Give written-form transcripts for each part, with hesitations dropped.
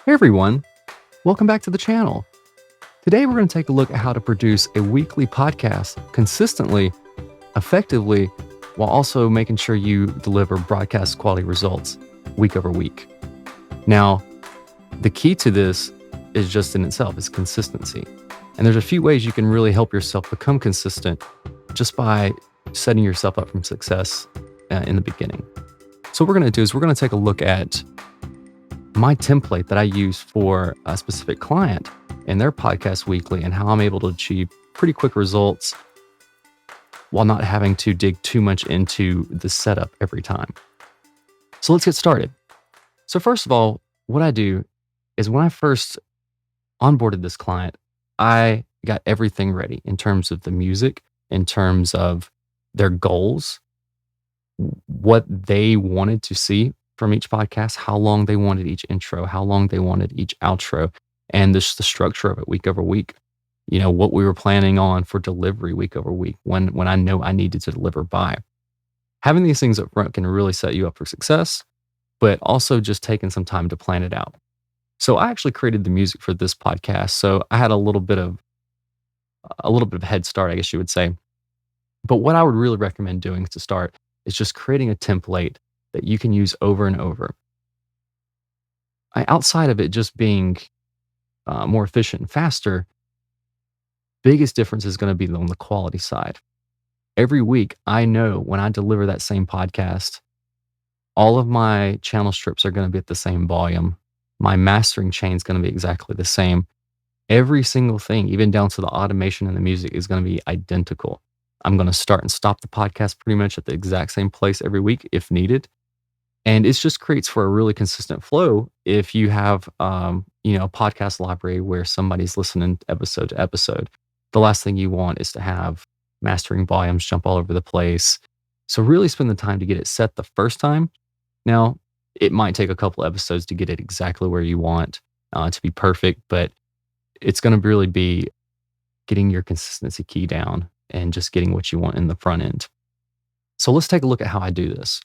Hey everyone, welcome back to the channel. Today we're going to take a look at how to produce a weekly podcast consistently, effectively, while also making sure you deliver broadcast quality results week over week. Now, the key to this is just in itself is consistency. And there's a few ways you can really help yourself become consistent just by setting yourself up for success in the beginning. So what we're going to do is we're going to take a look at my template that I use for a specific client and their podcast weekly and how I'm able to achieve pretty quick results while not having to dig too much into the setup every time. So let's get started. So first of all, what I do is when I first onboarded this client, I got everything ready in terms of the music, in terms of their goals, what they wanted to see from each podcast, how long they wanted each intro, how long they wanted each outro, and the structure of it week over week. You know, what we were planning on for delivery week over week when I know I needed to deliver by. Having these things up front can really set you up for success, but also just taking some time to plan it out. So I actually created the music for this podcast. So I had a little bit of a head start, I guess you would say. But what I would really recommend doing to start is just creating a template that you can use over and over. Outside of it just being more efficient and faster, biggest difference is going to be on the quality side. Every week, I know when I deliver that same podcast, all of my channel strips are going to be at the same volume. My mastering chain is going to be exactly the same. Every single thing, even down to the automation and the music, is going to be identical. I'm going to start and stop the podcast pretty much at the exact same place every week if needed. And it just creates for a really consistent flow if you have, a podcast library where somebody's listening episode to episode. The last thing you want is to have mastering volumes jump all over the place. So really spend the time to get it set the first time. Now, it might take a couple episodes to get it exactly where you want to be perfect, but it's going to really be getting your consistency key down and just getting what you want in the front end. So let's take a look at how I do this.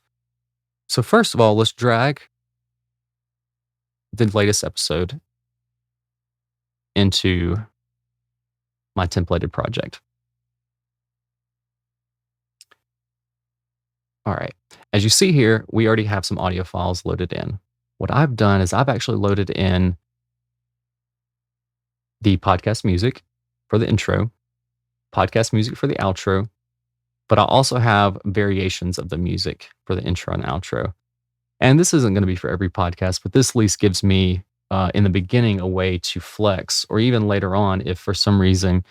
So first of all, let's drag the latest episode into my templated project. All right. As you see here, we already have some audio files loaded in. What I've done is I've actually loaded in the podcast music for the intro, podcast music for the outro, but I also have variations of the music for the intro and outro. And this isn't going to be for every podcast, but this at least gives me in the beginning a way to flex, or even later on, if for some reason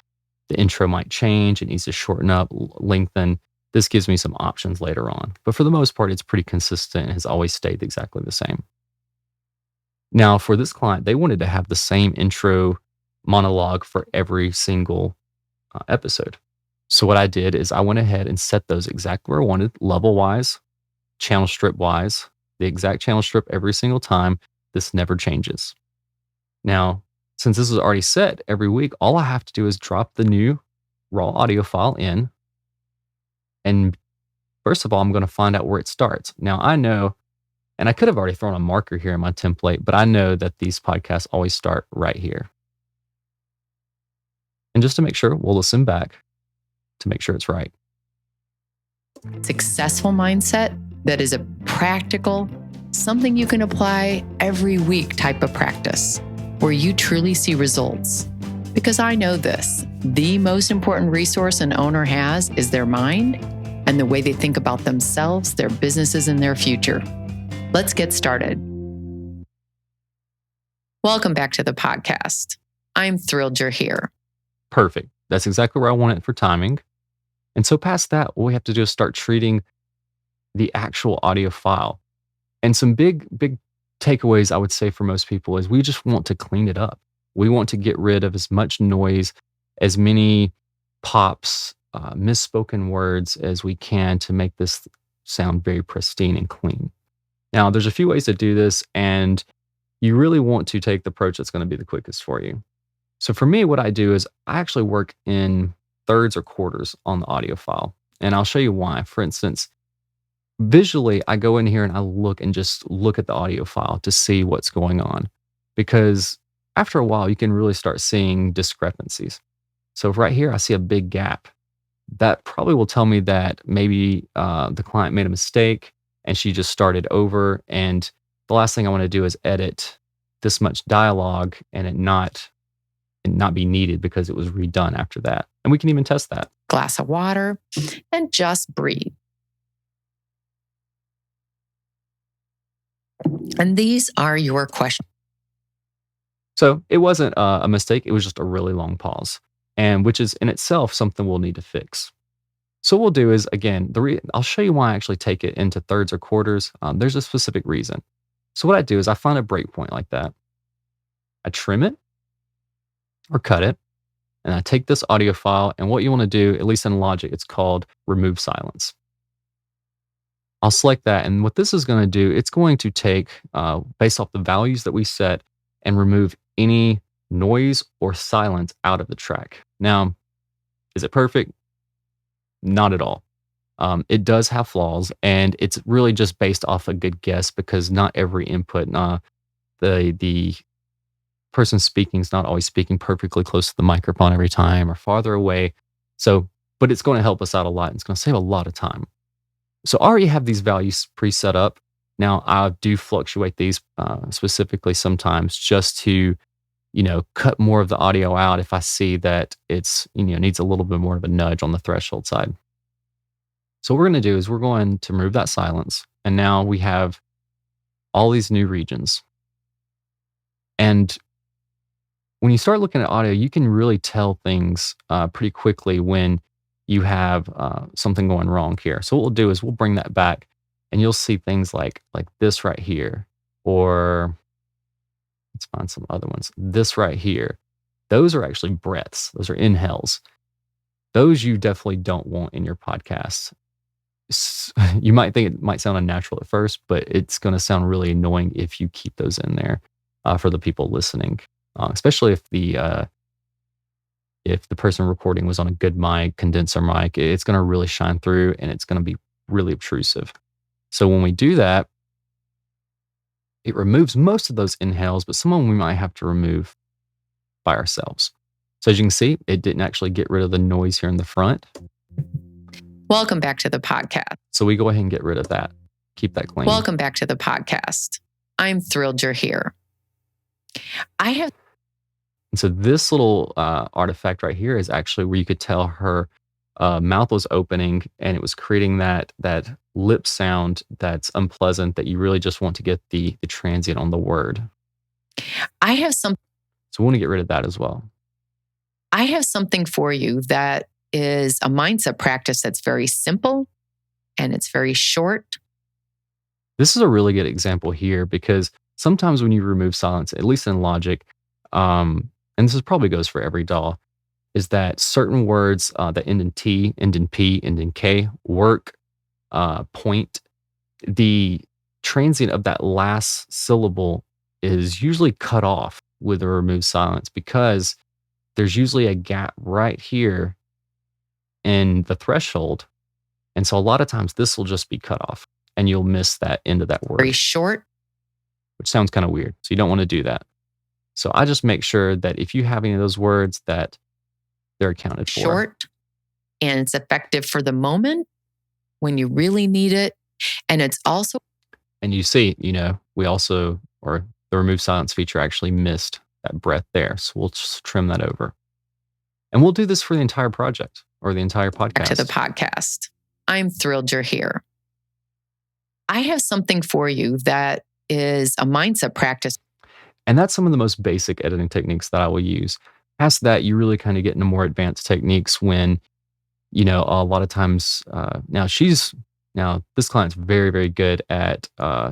the intro might change, it needs to shorten up, lengthen. This gives me some options later on. But for the most part, it's pretty consistent and has always stayed exactly the same. Now, for this client, they wanted to have the same intro monologue for every single episode. So what I did is I went ahead and set those exactly where I wanted, level-wise, channel strip-wise, the exact channel strip every single time. This never changes. Now, since this is already set every week, all I have to do is drop the new raw audio file in. And first of all, I'm going to find out where it starts. Now, I know, and I could have already thrown a marker here in my template, but I know that these podcasts always start right here. And just to make sure, we'll listen back to make sure it's right. Successful mindset that is a practical, something you can apply every week type of practice where you truly see results. Because I know this, the most important resource an owner has is their mind and the way they think about themselves, their businesses, and their future. Let's get started. Welcome back to the podcast. I'm thrilled you're here. Perfect. That's exactly where I want it for timing. And so past that, what we have to do is start treating the actual audio file. And some big takeaways I would say for most people is we just want to clean it up. We want to get rid of as much noise, as many pops, misspoken words as we can to make this sound very pristine and clean. Now, there's a few ways to do this, and you really want to take the approach that's going to be the quickest for you. So for me, what I do is I actually work in thirds or quarters on the audio file, and I'll show you why. For instance, visually, I go in here and I look at the audio file to see what's going on. because after a while, you can really start seeing discrepancies. So right here, I see a big gap. That probably will tell me that maybe the client made a mistake and she just started over. And the last thing I want to do is edit this much dialogue and it not be needed because it was redone after that. And we can even test that. Glass of water, and just breathe. And these are your questions. So it wasn't a mistake. It was just a really long pause, and which is in itself something we'll need to fix. So what we'll do is, again, I'll show you why I actually take it into thirds or quarters. There's a specific reason. So what I do is I find a breakpoint like that. I trim it or cut it, and I take this audio file, and what you want to do, at least in Logic, it's called remove silence. I'll select that, and what this is going to do, it's going to take, based off the values that we set, and remove any noise or silence out of the track. Now, is it perfect? Not at all. It does have flaws, and it's really just based off a good guess because not every input, the person speaking is not always speaking perfectly close to the microphone every time or farther away. So, but it's going to help us out a lot. And it's going to save a lot of time. So I already have these values pre-set up. Now I do fluctuate these specifically sometimes just to, cut more of the audio out if I see that it's, needs a little bit more of a nudge on the threshold side. So what we're going to do is we're going to remove that silence. And now we have all these new regions. And when you start looking at audio, you can really tell things pretty quickly when you have something going wrong here. So what we'll do is we'll bring that back and you'll see things like this right here, or let's find some other ones. This right here. Those are actually breaths. Those are inhales. Those you definitely don't want in your podcast. You might think it might sound unnatural at first, but it's going to sound really annoying if you keep those in there for the people listening, especially if the person recording was on a good mic, condenser mic. It's going to really shine through and it's going to be really obtrusive. So when we do that, it removes most of those inhales, but some of them we might have to remove by ourselves. So as you can see, it didn't actually get rid of the noise here in the front. Welcome back to the podcast. So we go ahead and get rid of that. Keep that clean. Welcome back to the podcast. I'm thrilled you're here. And so this little artifact right here is actually where you could tell her mouth was opening and it was creating that lip sound that's unpleasant that you really just want to get the transient on the word. So we want to get rid of that as well. I have something for you that is a mindset practice that's very simple and it's very short. This is a really good example here because sometimes when you remove silence, at least in Logic, and this probably goes for every DAW, is that certain words that end in T, end in P, end in K, work, point, the transient of that last syllable is usually cut off with a remove silence because there's usually a gap right here in the threshold. And so a lot of times this will just be cut off and you'll miss that end of that word. Very short. Which sounds kind of weird. So you don't want to do that. So I just make sure that if you have any of those words that they're accounted for. Short, and it's effective for the moment when you really need it. And it's also... And you see, we also, or the remove silence feature actually missed that breath there. So we'll just trim that over. And we'll do this for the entire project or the entire podcast. Back to the podcast. I'm thrilled you're here. I have something for you that is a mindset practice. And that's some of the most basic editing techniques that I will use. Past that, you really kind of get into more advanced techniques when, a lot of times, now this client's very, very good at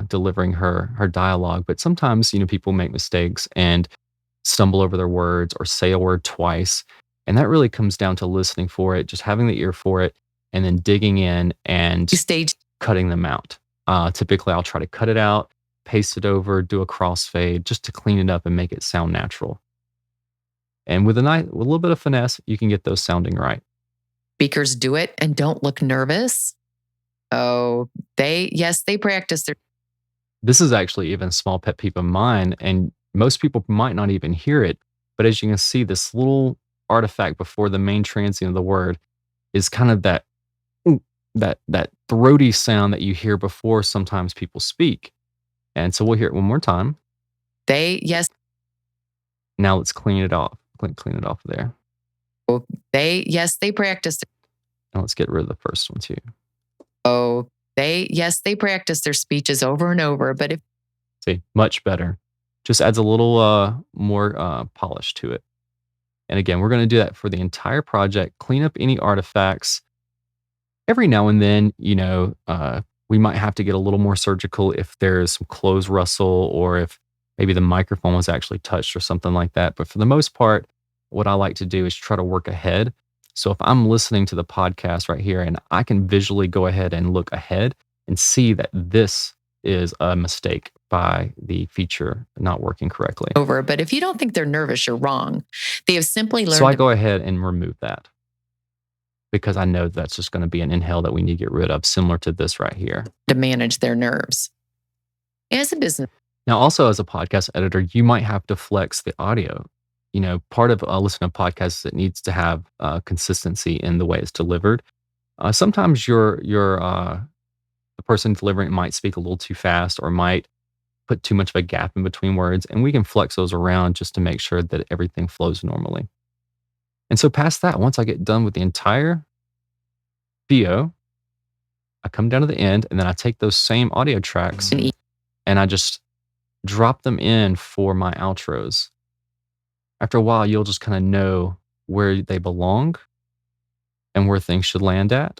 delivering her dialogue, but sometimes, people make mistakes and stumble over their words or say a word twice. And that really comes down to listening for it, just having the ear for it, and then digging in and cutting them out. Typically, I'll try to cut it out, paste it over, do a crossfade just to clean it up and make it sound natural. And with a little bit of finesse, you can get those sounding right. Speakers do it and don't look nervous. Oh, they practice their... This is actually even a small pet peeve of mine. And Most people might not even hear it, but as you can see, this little artifact before the main transient of the word is kind of that "ooh," that throaty sound that you hear before sometimes people speak. And so we'll hear it one more time. They, yes, Now let's clean it off. Clean it off there. they, yes, they practice. Now let's get rid of the first one too. Oh, they, yes, they practice their speeches over and over. But if See, much better. Just adds a little more polish to it. And again, we're going to do that for the entire project. Clean up any artifacts. Every now and then, we might have to get a little more surgical if there's some clothes rustle or if maybe the microphone was actually touched or something like that. But for the most part, what I like to do is try to work ahead. So if I'm listening to the podcast right here and I can visually go ahead and look ahead and see that this is a mistake by the feature not working correctly. over, but if you don't think they're nervous, you're wrong. They have simply learned So I go ahead and remove that because I know that's just going to be an inhale that we need to get rid of, similar to this right here. to manage their nerves. As a business Now, also as a podcast editor, you might have to flex the audio. Part of listening to podcasts is it needs to have consistency in the way it's delivered. Sometimes the person delivering it might speak a little too fast or might put too much of a gap in between words, and we can flex those around just to make sure that everything flows normally. And so past that, once I get done with the entire VO, I come down to the end and then I take those same audio tracks and I just drop them in for my outros. After a while, you'll just kind of know where they belong and where things should land at.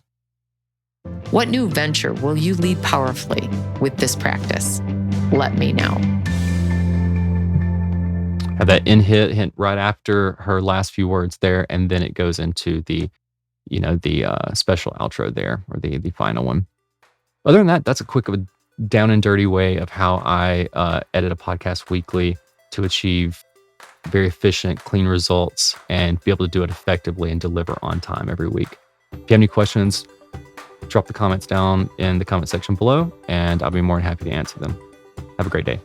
What new venture will you lead powerfully with this practice? Let me know. Have that in hit right after her last few words there, and then it goes into the special outro there, or the final one. Other than that, that's a quick down and dirty way of how I edit a podcast weekly to achieve very efficient, clean results and be able to do it effectively and deliver on time every week. If you have any questions, drop the comments down in the comment section below, and I'll be more than happy to answer them. Have a great day.